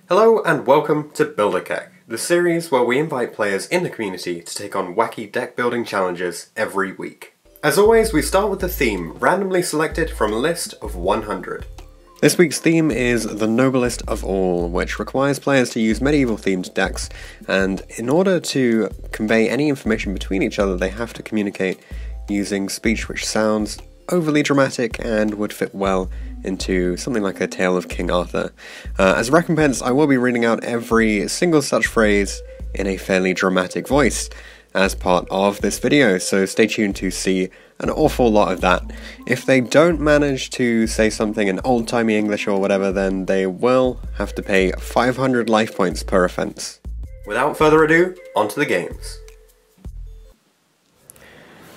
Hello and welcome to Build-a-Kek, the series where we invite players in the community to take on wacky deck building challenges every week. As always, we start with a theme randomly selected from a list of 100. This week's theme is the Noblest of all, which requires players to use medieval themed decks, and in order to convey any information between each other they have to communicate using speech which sounds overly dramatic and would fit well into something like a tale of King Arthur. As a recompense, I will be reading out every single such phrase in a fairly dramatic voice as part of this video, so stay tuned to see an awful lot of that. If they don't manage to say something in old-timey English or whatever, then they will have to pay 500 life points per offense. Without further ado, on to the games.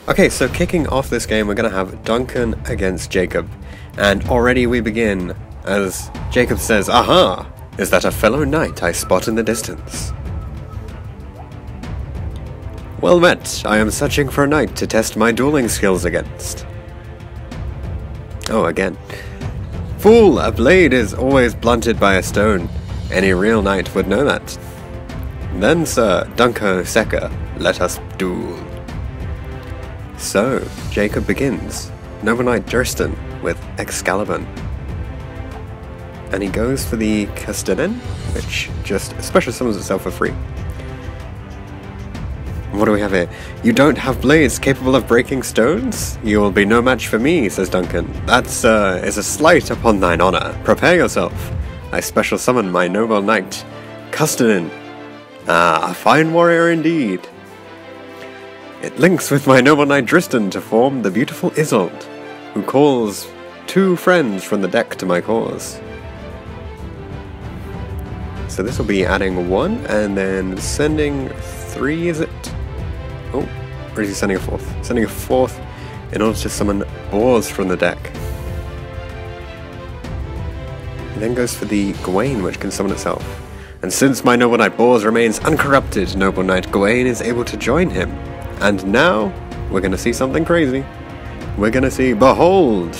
Okay, so kicking off this game, we're going to have Duncan against Jacob. And already we begin, as Jacob says, "Aha! Is that a fellow knight I spot in the distance?" "Well met, I am searching for a knight to test my dueling skills against." Oh, again. "Fool, a blade is always blunted by a stone. Any real knight would know that. Then, sir, Dunco Seca, let us duel." So, Jacob begins. Noble Knight Durston with Excalibur. And he goes for the Castellan, which just special summons itself for free. What do we have here? "You don't have blades capable of breaking stones? You will be no match for me," says Duncan. "That, sir, is a slight upon thine honour. Prepare yourself. I special summon my noble knight, Castellan. Ah, a fine warrior indeed. It links with my noble knight Dristan to form the beautiful Isolde, who calls 2 friends from the deck to my cause." So this will be adding 1 and then sending 3, is it? Oh, or is he sending a 4th? Sending a 4th in order to summon boars from the deck. He then goes for the Gawain, which can summon itself. "And since my noble knight Bors remains uncorrupted, noble knight Gawain is able to join him. And now, we're going to see something crazy. We're going to see, behold,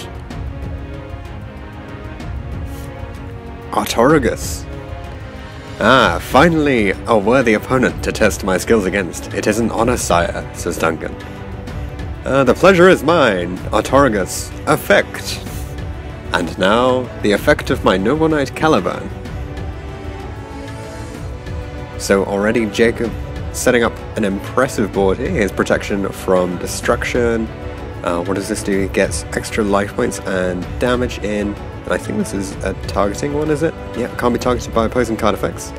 Artorigus. Ah, finally a worthy opponent to test my skills against. It is an honor, sire," says Duncan. "The pleasure is mine, Artorigus. Effect. And now, the effect of my noble knight Caliburn." So already Jacob setting up an impressive board here. His protection from destruction. What does this do? It gets extra life points and damage in. And I think this is a targeting one, is it? Yeah, can't be targeted by opposing card effects.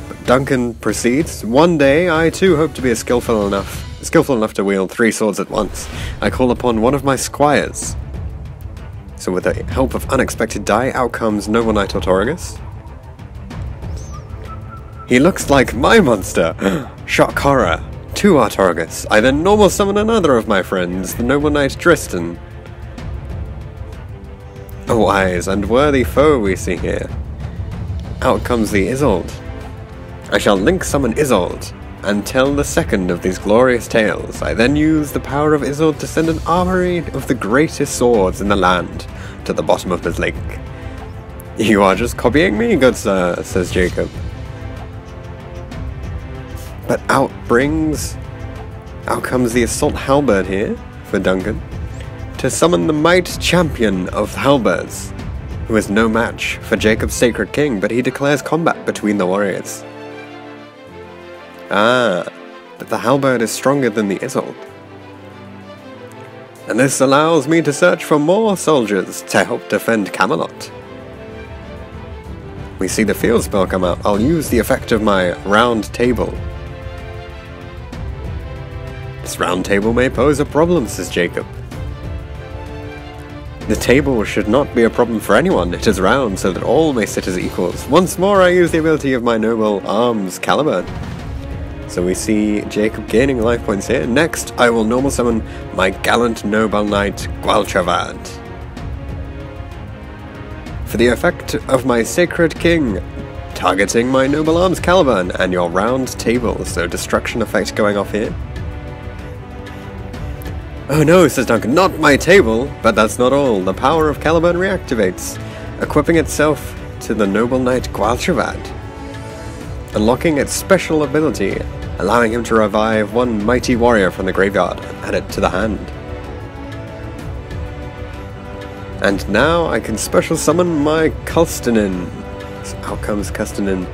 But Duncan proceeds. "One day, I too hope to be skillful enough to wield 3 swords at once. I call upon one of my squires." So with the help of unexpected die, out comes Noble Knight Artorigus. "He looks like my monster! Shock horror! 2 Artorigus. I then normal summon another of my friends, the Noble Knight Dristan. A wise and worthy foe we see here. Out comes the Isolde. I shall link summon Isolde, and tell the second of these glorious tales. I then use the power of Isolde to send an armory of the greatest swords in the land to the bottom of this lake." "You are just copying me, good sir," says Jacob. But out comes the Assault Halberd here, for Duncan, to summon the Might Champion of Halberds, who is no match for Jacob's Sacred King, but he declares combat between the warriors. Ah, but the Halberd is stronger than the Isolde. "And this allows me to search for more soldiers to help defend Camelot." We see the field spell come out. "I'll use the effect of my round table." "This round table may pose a problem," says Jacob. "The table should not be a problem for anyone. It is round so that all may sit as equals. Once more I use the ability of my noble arms Caliburn." So we see Jacob gaining life points here. "Next, I will normal summon my gallant noble knight Gualtravad. For the effect of my sacred king, targeting my noble arms Caliburn and your round table." So destruction effect going off here. "Oh no," says Duncan, "not my table!" But that's not all. The power of Caliburn reactivates, equipping itself to the noble knight Gualtravad. unlocking its special ability, allowing him to revive one mighty warrior from the graveyard and add it to the hand. And now I can special summon my Kulstanin. So out comes Kulstanin,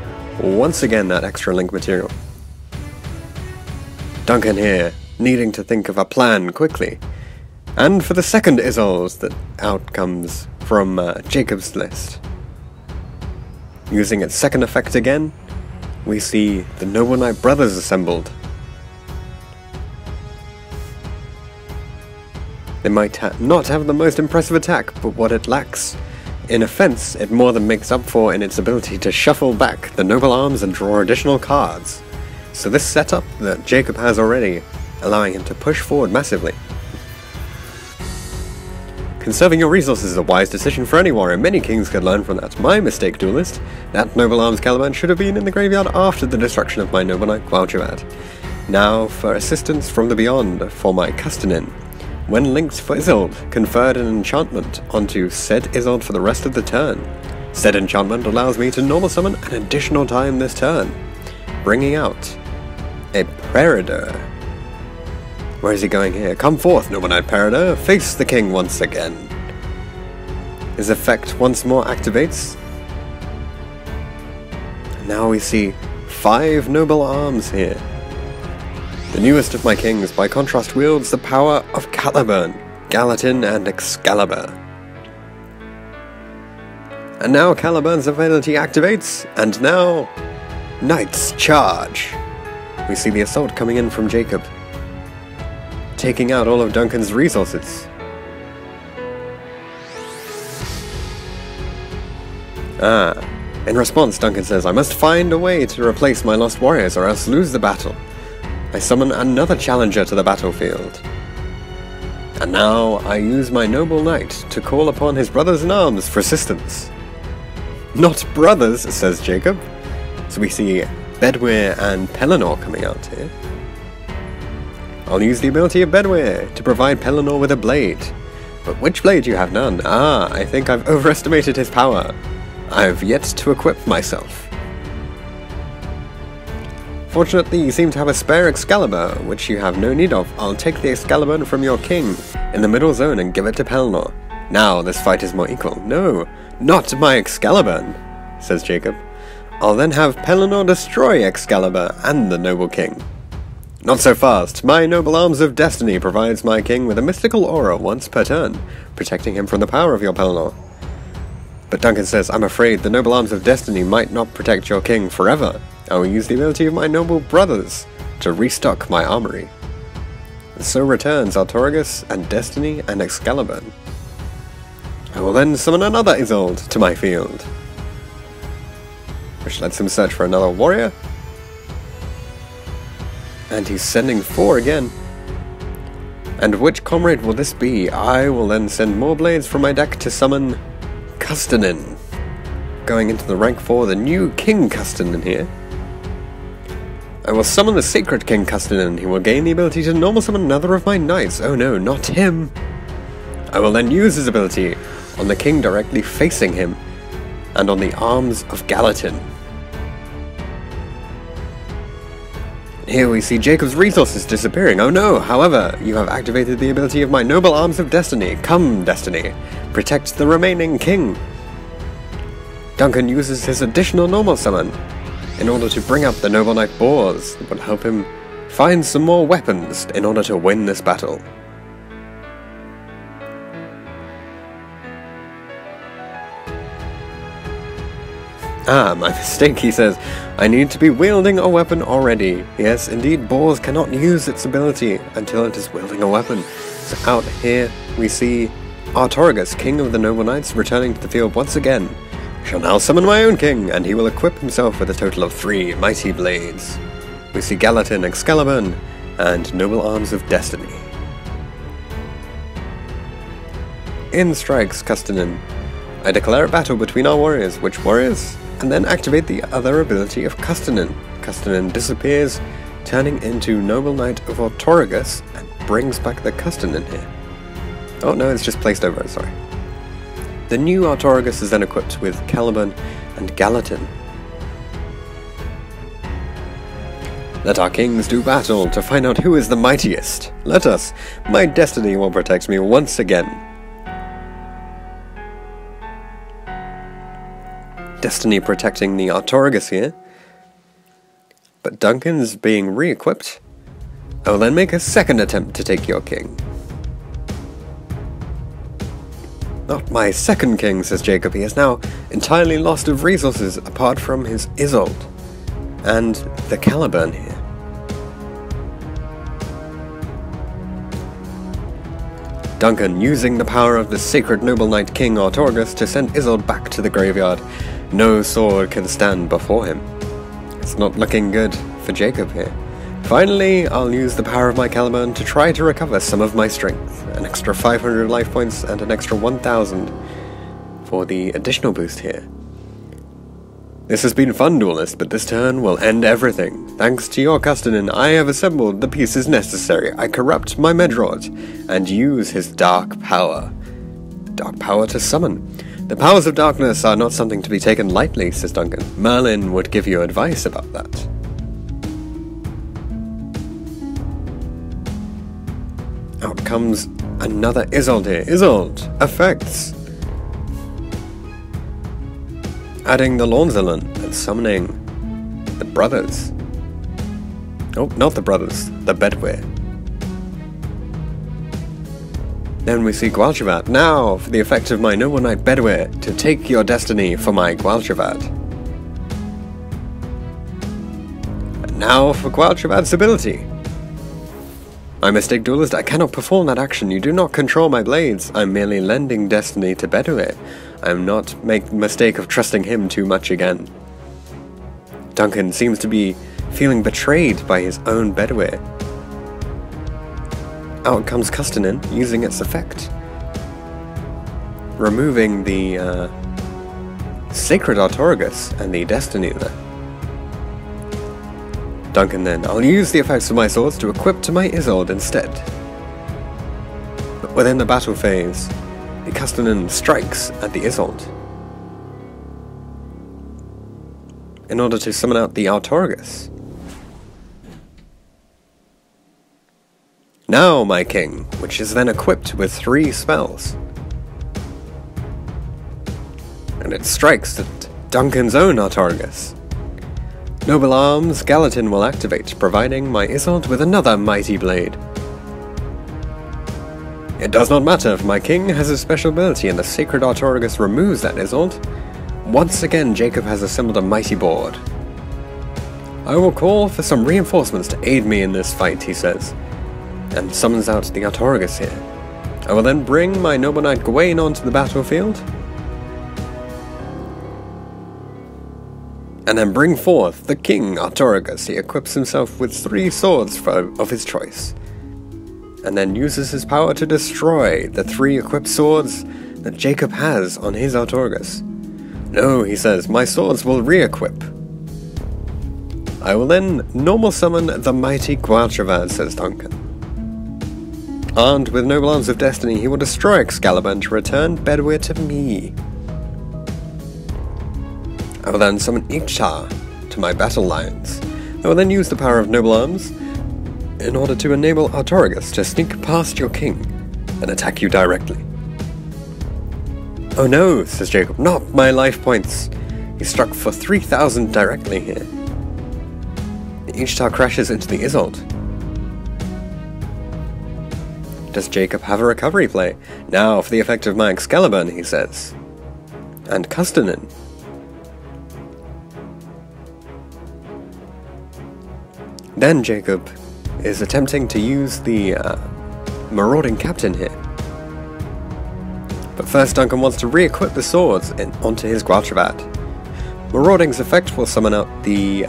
once again that extra link material. Duncan here, needing to think of a plan quickly. And for the second Isolde, that out comes from Jacob's list. Using its second effect again, we see the Noble Knight brothers assembled. They might not have the most impressive attack, but what it lacks in offense, it more than makes up for in its ability to shuffle back the noble arms and draw additional cards. So this setup that Jacob has already, allowing him to push forward massively. Conserving your resources is a wise decision for any warrior. Many kings could learn from that. My mistake, duelist. That noble arms Caliban should have been in the graveyard after the destruction of my noble knight Gualchuad. Now for assistance from the beyond for my Kulstanin. When linked for Isolde, conferred an enchantment onto said Isolde for the rest of the turn. Said enchantment allows me to normal summon an additional time this turn, bringing out a Peridot. Where is he going here? Come forth, Noble Knight Peridot, face the king once again. His effect once more activates. And now we see 5 noble arms here. The newest of my kings, by contrast, wields the power of Caliban, Gallatin, and Excalibur. And now Caliban's ability activates, and now Knight's Charge. We see the assault coming in from Jacob, taking out all of Duncan's resources. In response, Duncan says, I must find a way to replace my lost warriors or else lose the battle. I summon another challenger to the battlefield. And now I use my noble knight to call upon his brothers-in-arms for assistance. Not brothers, says Jacob. So we see Bedwyr and Pellinor coming out here. I'll use the ability of Bedwyr to provide Pellinor with a blade. But which blade? You have none. I think I've overestimated his power. I've yet to equip myself. Fortunately, you seem to have a spare Excalibur, which you have no need of. I'll take the Excalibur from your king in the middle zone and give it to Pellinor. Now this fight is more equal. No, not my Excalibur, says Jacob. I'll then have Pellinor destroy Excalibur and the noble king. Not so fast. My noble arms of destiny provides my king with a mystical aura once per turn, protecting him from the power of your Pellinor. But Duncan says, I'm afraid the noble arms of destiny might not protect your king forever. I will use the ability of my noble brothers to restock my armory. And so returns Artorigus and Destiny and Excalibur. I will then summon another Isolde to my field, which lets him search for another warrior. And he's sending 4 again. And which comrade will this be? I will then send more blades from my deck to summon Kulstanin. Going into the rank 4, the new King Kulstanin here. I will summon the Sacred King Kulstanin. He will gain the ability to normal summon another of my knights. Oh no, not him. I will then use his ability on the king directly facing him, and on the arms of Gallatin. Here we see Jacob's resources disappearing. Oh no, however, you have activated the ability of my noble arms of destiny. Come, Destiny, protect the remaining king. Duncan uses his additional normal summon in order to bring up the Noble Knight Boars that will help him find some more weapons in order to win this battle. My mistake, he says. I need to be wielding a weapon already. Yes, indeed, Boars cannot use its ability until it is wielding a weapon. So out here, we see Artorigus, King of the Noble Knights, returning to the field once again. I shall now summon my own king, and he will equip himself with a total of 3 mighty blades. We see Gallatin, Excalibur, and Noble Arms of Destiny. In strikes Kulstanin. I declare a battle between our warriors. Which warriors? And then activate the other ability of Kulstanin. Kulstanin disappears, turning into Noble Knight of Artorigus, and brings back the Kulstanin here. Oh no, it's just placed over it, sorry. The new Artorigus is then equipped with Caliban and Gallatin. Let our kings do battle to find out who is the mightiest. Let us. My destiny will protect me once again. Destiny protecting the Artorigus here. But Duncan's being re-equipped. I will then make a second attempt to take your king. Not my second king, says Jacob. He is now entirely lost of resources apart from his Isolde and the Caliburn here. Duncan using the power of the sacred noble knight King Artorigus to send Isolde back to the graveyard. No sword can stand before him. It's not looking good for Jacob here. Finally, I'll use the power of my Caliburn to try to recover some of my strength. An extra 500 life points and an extra 1000 for the additional boost here. This has been fun, Duelist, but this turn will end everything. Thanks to your Custonin, I have assembled the pieces necessary. I corrupt my Medrod and use his dark power. Dark power to summon. The powers of darkness are not something to be taken lightly, says Duncan. Merlin would give you advice about that. Out comes another Isolde here. Isolde! Effects! Adding the Launzelin and summoning the brothers. Oh, not the brothers. The Bedwyr. Then we see Gwalchavad. Now for the effect of my noble knight Bedwyr to take your destiny for my Gwalchavad. And now for Gwalchavad's ability. My mistake, Duelist, I cannot perform that action. You do not control my blades. I'm merely lending destiny to Bedwyr. I am not make the mistake of trusting him too much again. Duncan seems to be feeling betrayed by his own Bedwyr. Out comes Custonin, using its effect. Removing the Sacred Artorigus and the Destiny there. Duncan then, I'll use the effects of my swords to equip to my Isolde instead. But within the battle phase, the Custonin strikes at the Isolde in order to summon out the Artorigus. Now, my king, which is then equipped with 3 spells. And it strikes at Duncan's own Artorigus. Noble Arms Gallatin will activate, providing my Isolde with another mighty blade. It does not matter, for my king has a special ability and the Sacred Artorigus removes that Isolde. Once again, Jacob has assembled a mighty board. I will call for some reinforcements to aid me in this fight, he says, and summons out the Artorigus here. I will then bring my noble knight Gawain onto the battlefield, and then bring forth the King Artorigus. He equips himself with 3 swords of his choice, and then uses his power to destroy the 3 equipped swords that Jacob has on his Artorigus. No, he says, my swords will re-equip. I will then normal summon the mighty Gwalchavad, says Duncan. Armed with Noble Arms of Destiny, he will destroy Excalibur to return Bedwyr to me. I will then summon Ichtar to my battle lines. I will then use the power of Noble Arms in order to enable Artorigus to sneak past your king and attack you directly. Oh no, says Jacob, not my life points. He struck for 3,000 directly here. The Ichtar crashes into the Isolde. Does Jacob have a recovery play? Now for the effect of my Excalibur, he says. And Custonin. Then Jacob is attempting to use the Marauding Captain here. But first Duncan wants to re-equip the swords onto his Gwalchavad. Marauding's effect will summon out the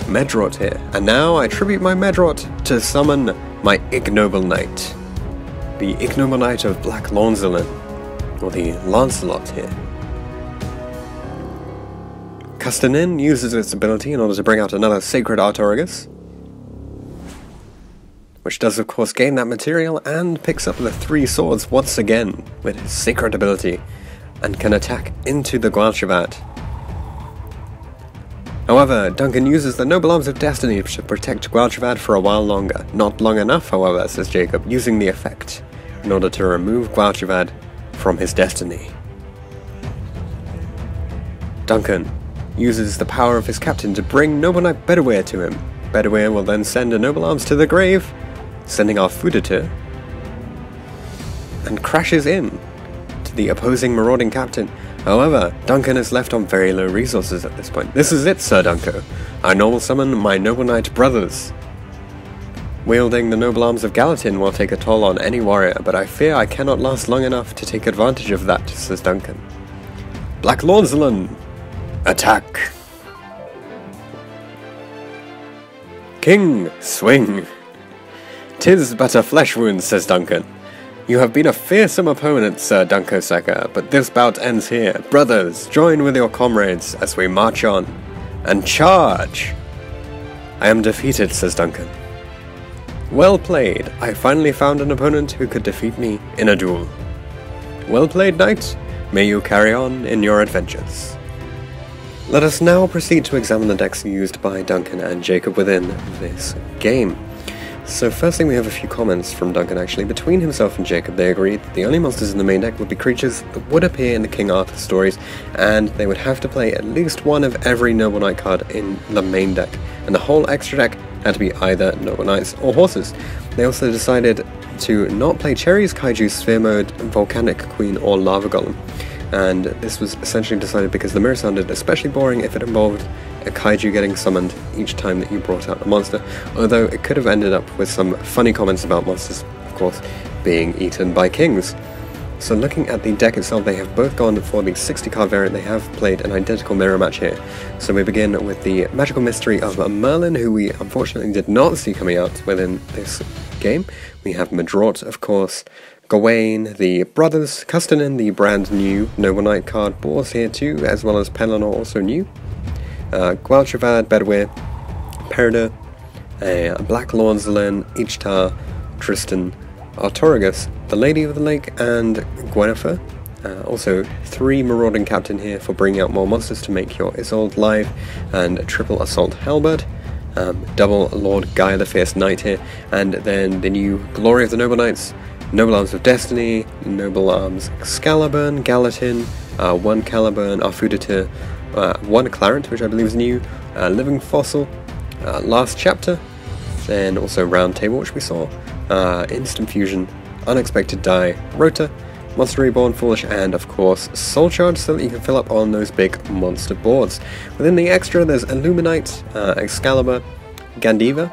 Medrod here. And now I tribute my Medrod to summon my Ignoble Knight. The Ignoble Knight of Black Launzelin, or the Lancelot here. Custonin uses its ability in order to bring out another Sacred Artorigus, which does of course gain that material and picks up the 3 swords once again with his Sacred ability and can attack into the Gwalchavad. However, Duncan uses the noble arms of destiny to protect Gwalchavad for a while longer. Not long enough, however, says Jacob, using the effect in order to remove Gwalchavad from his destiny. Duncan uses the power of his captain to bring Noble Knight Bedouin to him. Bedouin will then send a noble arms to the grave, sending our Fuditer, and crashes in to the opposing marauding captain. However, Duncan is left on very low resources at this point. This is it, Sir Duncan. I normal summon my Noble Knight brothers. Wielding the noble arms of Gallatin will take a toll on any warrior, but I fear I cannot last long enough to take advantage of that, says Duncan. Black Lornzelin, attack! King, swing! 'Tis but a flesh wound, says Duncan. You have been a fearsome opponent, Sir Dunkosaka, but this bout ends here. Brothers, join with your comrades as we march on. And charge! I am defeated, says Duncan. Well played. I finally found an opponent who could defeat me in a duel. Well played, knight. May you carry on in your adventures. Let us now proceed to examine the decks used by Duncan and Jacob within this game. So firstly we have a few comments from Duncan actually. Between himself and Jacob they agreed that the only monsters in the main deck would be creatures that would appear in the King Arthur stories, and they would have to play at least one of every Noble Knight card in the main deck, and the whole extra deck had to be either Noble Knights or horses. They also decided to not play Cherries, Kaiju, Sphere Mode, Volcanic Queen or Lava Golem. And this was essentially decided because the mirror sounded especially boring if it involved a kaiju getting summoned each time that you brought out a monster, although it could have ended up with some funny comments about monsters, of course, being eaten by kings. So looking at the deck itself, they have both gone for the 60 card variant. They have played an identical mirror match here. So we begin with the Magical Mystery of Merlin, who we unfortunately did not see coming out within this game. We have Madrot, of course, Gawain, the brothers, Custonin, the brand new Noble Knight card, Boars here too, as well as Pelennor, also new, Gwalchavad, Bedouin, Perida, Black Lornzelin, Ichtar, Tristan, Artorigus, the Lady of the Lake, and Gwennifer. Also 3 Marauding Captain here for bringing out more monsters to make your Isolde live, and triple Assault Halberd, double Lord Guy the Fierce Knight here, and then the new Glory of the Noble Knights, Noble Arms of Destiny, Noble Arms Excalibur, Gallatin, 1 Caliburn, Arfuditor, 1 Clarent, which I believe is new, Living Fossil, Last Chapter, then also Round Table, which we saw, Instant Fusion, Unexpected Die, Rota, Monster Reborn, Foolish, and of course Soul Charge, so that you can fill up on those big monster boards. Within the extra there's Illuminite, Excalibur, Gandiva,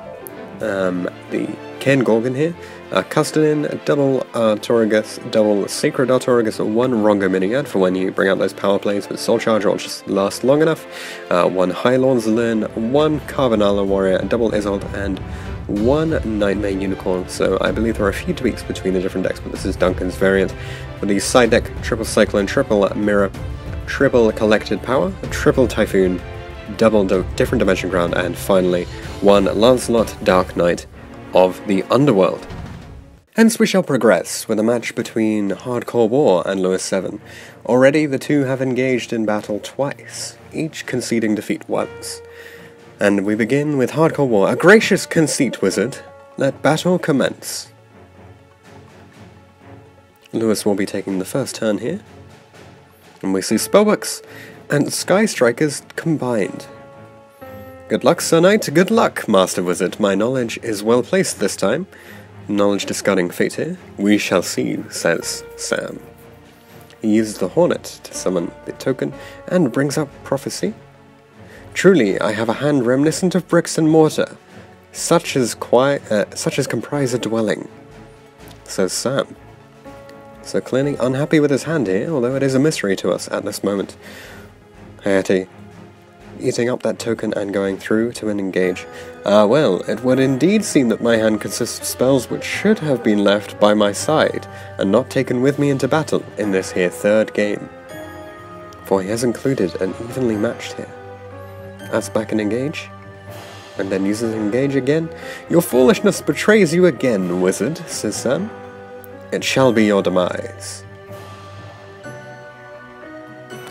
the Ken Gorgon here, Custonin, double Artorigus, double Sacred Artorigus, 1 Rongo Miniad for when you bring out those power plays with Soul Charge or just last long enough, 1 High Lornzelin, 1 Carvanala Warrior, double Isolde, and 1 Nightmare Unicorn. So I believe there are a few tweaks between the different decks, but this is Duncan's variant. With the side deck, triple Cyclone, triple Mirror, triple Collected Power, triple Typhoon, double Different Dimension Ground, and finally 1 Lancelot Dark Knight of the Underworld. Hence we shall progress with a match between Hardcore War and Lewis 7. Already the two have engaged in battle twice, each conceding defeat once. And we begin with Hardcore War. A gracious conceit, wizard. Let battle commence. Lewis will be taking the first turn here. And we see Spellbooks and Sky Strikers combined. Good luck, Sir Knight. Good luck, Master Wizard. My knowledge is well placed this time. Knowledge discarding fate here. We shall see, says Sam. He uses the Hornet to summon the token and brings up Prophecy. Truly, I have a hand reminiscent of bricks and mortar, such as comprise a dwelling, says Sam. So clearly unhappy with his hand here, although it is a mystery to us at this moment. Hayate, eating up that token and going through to an engage. Well, it would indeed seem that my hand consists of spells which should have been left by my side, and not taken with me into battle in this here third game. For he has included an evenly matched here. Adds back an engage, and then uses engage again. Your foolishness betrays you again, wizard, says Sam. It shall be your demise.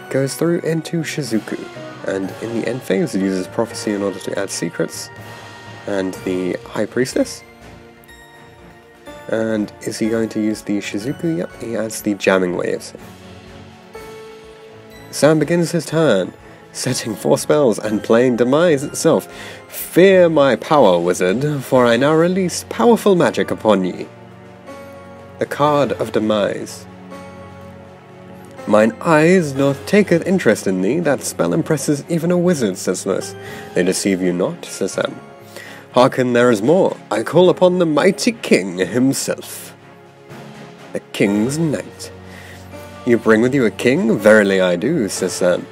Goes through into Shizuku, And in the end phase, it uses Prophecy in order to add secrets. And the High Priestess. And is he going to use the Shizuku? Yep, he adds the Jamming Waves. Sam begins his turn, setting 4 spells and playing Demise itself. Fear my power, wizard, for I now release powerful magic upon ye. The card of Demise. Mine eyes doth taketh interest in thee, that spell impresses even a wizard, says Lewis. They deceive you not, says Sam. Hearken, there is more. I call upon the mighty king himself. The king's knight. You bring with you a king? Verily I do, says Sam.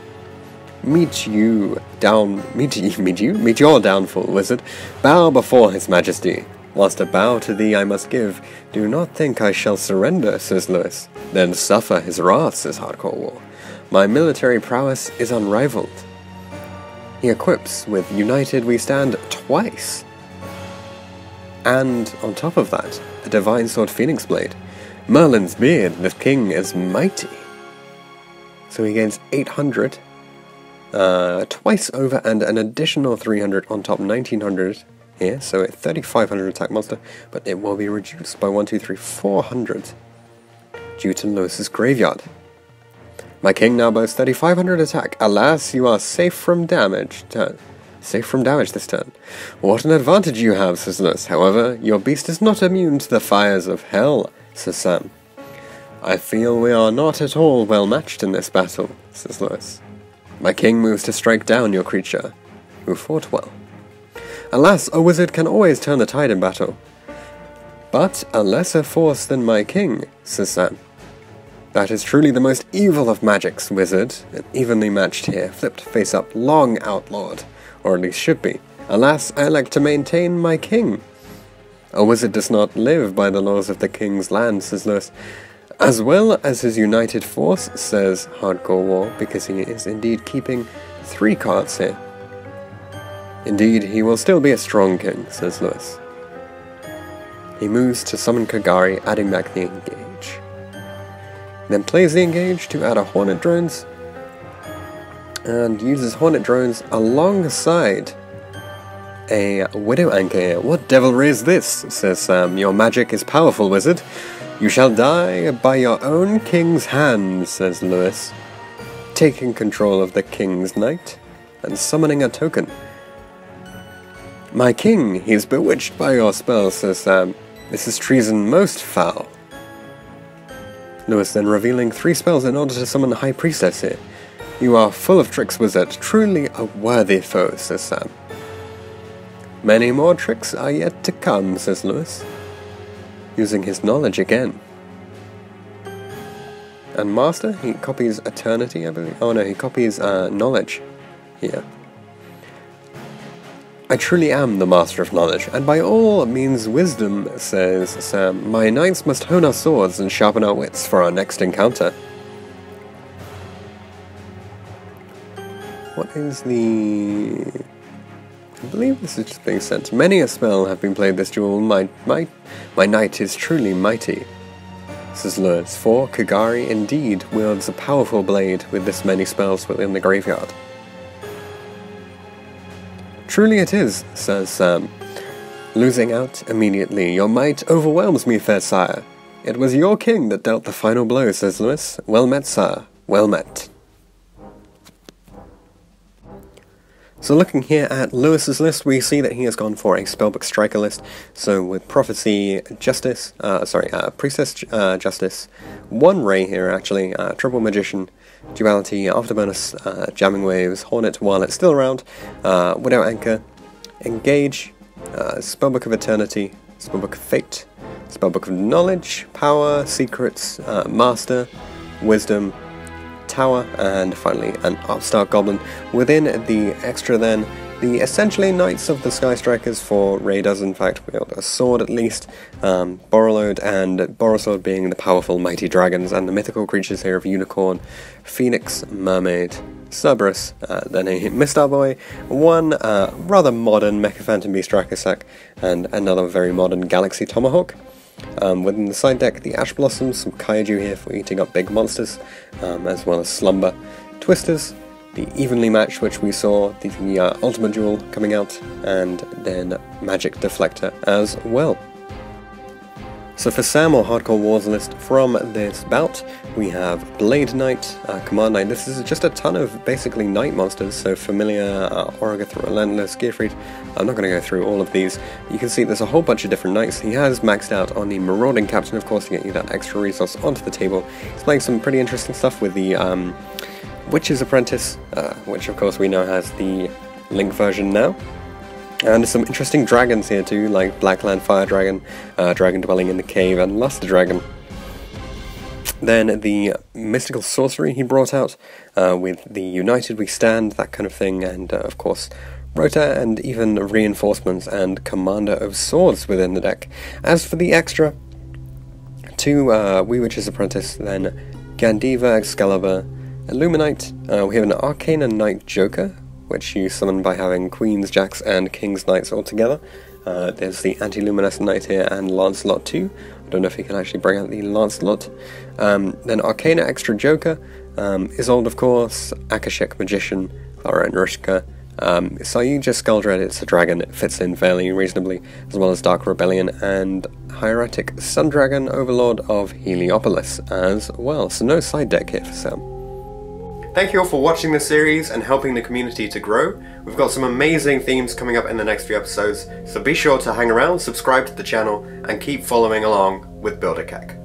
Meet your downfall, wizard. Bow before his majesty. Whilst a bow to thee I must give, do not think I shall surrender, says Lewis. Then suffer his wrath, says Hardcore War. My military prowess is unrivaled. He equips with United We Stand twice. And on top of that, a Divine Sword Phoenix Blade. Merlin's beard, the king is mighty. So he gains 800, twice over, and an additional 300 on top, 1900 here, so a 3500 attack monster, but it will be reduced by 400 due to Lewis's graveyard. My king now boasts 3500 attack. Alas, you are safe from damage. Safe from damage this turn. What an advantage you have, says Lewis. However, your beast is not immune to the fires of hell, says Sam. I feel we are not at all well matched in this battle, says Lewis. My king moves to strike down your creature, who fought well. Alas, a wizard can always turn the tide in battle. But a lesser force than my king, says Sam. That is truly the most evil of magics, wizard. Evenly matched here, flipped face up, long outlawed. Or at least should be. Alas, I like to maintain my king. A wizard does not live by the laws of the king's land, says Lewis. As well as his united force, says Hardcore War, because he is indeed keeping 3 cards here. Indeed, he will still be a strong king, says Lewis. He moves to summon Kagari, adding back the engage. Then plays the engage to add a Hornet Drones, and uses Hornet Drones alongside a Widow Anchor here. What devilry is this, says Sam. Your magic is powerful, wizard. You shall die by your own king's hand, says Lewis, taking control of the king's knight, and summoning a token. My king, he is bewitched by your spell, says Sam. This is treason most foul. Lewis then revealing 3 spells in order to summon the High Priestess here. You are full of tricks, wizard. Truly a worthy foe, says Sam. Many more tricks are yet to come, says Lewis, using his knowledge again. And Master, he copies Eternity, I believe. Oh no, he copies Knowledge here. I truly am the Master of Knowledge, and by all means wisdom, says Sam. My knights must hone our swords and sharpen our wits for our next encounter. What is the... I believe this is just being sent. Many a spell have been played this duel. My knight is truly mighty, says Lewis. For Kagari indeed wields a powerful blade with this many spells within the graveyard. Truly it is, says Sam, losing out immediately. Your might overwhelms me, fair sire. It was your king that dealt the final blow, says Lewis. Well met, sire. Well met. So looking here at Lewis's list, we see that he has gone for a Spellbook Striker list. So with Prophecy Justice, Priestess Justice, 1 Ray here actually, Triple Magician, Duality, Afterbonus, Jamming Waves, Hornet while it's still around, Widow Anchor, Engage, Spellbook of Eternity, Spellbook of Fate, Spellbook of Knowledge, Power, Secrets, Master, Wisdom, Tower, and finally an Upstart Goblin. Within the extra then, the essentially Knights of the Sky Strikers, for Ray does in fact wield a sword at least, Borrowload and Borrowsword being the powerful mighty dragons, and the mythical creatures here of Unicorn, Phoenix, Mermaid, Cerberus, then a Mistar Boy, 1 rather modern Mecha Phantom Beast Dracosac, and another very modern Galaxy Tomahawk. Within the side deck, the Ash Blossoms, some Kaiju here for eating up big monsters, as well as Slumber, Twisters, the Evenly match, which we saw, the Ultimate Duel coming out, and then Magic Deflector as well. So for Sam or Hardcore Wars list from this bout, we have Blade Knight, Command Knight. This is just a ton of basically Knight monsters, so Familiar, Oragoth, Relentless, Gearfried. I'm not going to go through all of these. You can see there's a whole bunch of different Knights. He has maxed out on the Marauding Captain, of course, to get you that extra resource onto the table. He's playing some pretty interesting stuff with the Witch's Apprentice, which of course we know has the Link version now. And some interesting dragons here too, like Blackland Fire Dragon, Dragon Dwelling in the Cave, and Luster Dragon. Then the Mystical Sorcery he brought out, with the United We Stand, that kind of thing, and of course Rota, and even Reinforcements and Commander of Swords within the deck. As for the extra, two Wee Witch's Apprentice, then Gandiva, Excalibur, Illuminate, we have an Arcana Knight Joker, which you summon by having Queens, Jacks, and Kings Knights all together. There's the Anti-Luminescent Knight here, and Lancelot too. I don't know if he can actually bring out the Lancelot. Then Arcana Extra Joker, Isolde of course, Akashic Magician, Clara and Rishka, Sayuja Skuldred, it's a dragon, it fits in fairly reasonably, as well as Dark Rebellion, and Hieratic Sun Dragon, Overlord of Heliopolis as well. So no side deck here for Sam. Thank you all for watching this series and helping the community to grow. We've got some amazing themes coming up in the next few episodes, so be sure to hang around, subscribe to the channel, and keep following along with Build-a-Kek.